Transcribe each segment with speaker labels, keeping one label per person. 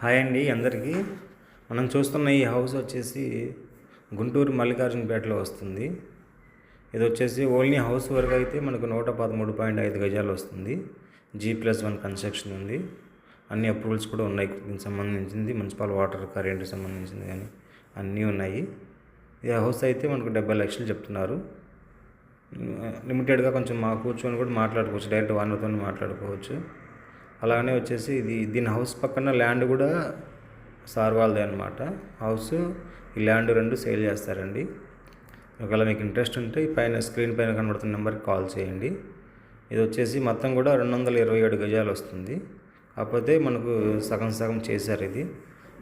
Speaker 1: Hi అండి అందరికీ. మనం చూస్తున్న ఈ హౌస్ వచ్చేసి గుంటూరు మల్లికార్జునపేటలో వస్తుంది. ఇది వచ్చేసి ఓన్లీ హౌస్ వరకు అయితే మనకు 113.5 గజాలు వస్తుంది. G+1 కన్స్ట్రక్షన్ ఉంది. అన్ని అప్రూవల్స్ కూడా ఉన్నాయి. దీనికి సంబంధించింది మున్సిపల్ వాటర్ కరెంట్కి సంబంధించింది కానీ అన్నీ ఉన్నాయి. ఈ హౌస్ అయితే మనకు 70 లక్షలు చెప్తున్నారు. లిమిటెడ్గా కొంచెం కూర్చొని కూడా మాట్లాడుకోవచ్చు, డైరెక్ట్ ఓనర్తో మాట్లాడుకోవచ్చు. అలాగనే వచ్చేసి దీని హౌస్ పక్కన ల్యాండ్ కూడా సార్ వాళ్ళదే అనమాట. హౌస్ ఈ ల్యాండ్ 2 సేల్ చేస్తారండి. ఒకవేళ మీకు ఇంట్రెస్ట్ ఉంటే పైన స్క్రీన్ పైన కనబడుతున్న నెంబర్కి కాల్ చేయండి. ఇది వచ్చేసి మొత్తం కూడా 227 గజాలు వస్తుంది. కాకపోతే మనకు సగం సగం చేశారు. ఇది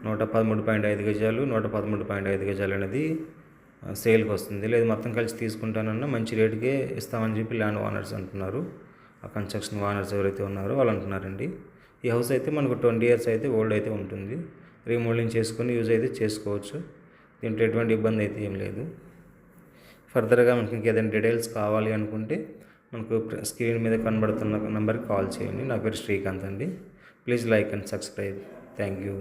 Speaker 1: 113.5 గజాలు 113.5 గజాలు అనేది సేల్కి వస్తుంది. లేదు మొత్తం కలిసి తీసుకుంటానన్నా మంచి రేటుకే ఇస్తామని చెప్పి ల్యాండ్ ఓనర్స్ అంటున్నారు. ఆ కన్స్ట్రక్షన్ ఓనర్స్ ఎవరైతే ఉన్నారో వాళ్ళు అంటున్నారండి. ఈ హౌస్ అయితే మనకు 20 years అయితే ఓల్డ్ అయితే ఉంటుంది. రీమోడలింగ్ చేసుకొని యూజ్ అయితే చేసుకోవచ్చు. దీంట్లో ఎటువంటి ఇబ్బంది అయితే ఏం లేదు. ఫర్దర్గా మనకి ఇంకేదైనా డీటెయిల్స్ కావాలి అనుకుంటే మనకు స్క్రీన్ మీద కనబడుతున్న నెంబర్కి కాల్ చేయండి. నా పేరు శ్రీకాంత్ అండి. Please like and subscribe. Thank you.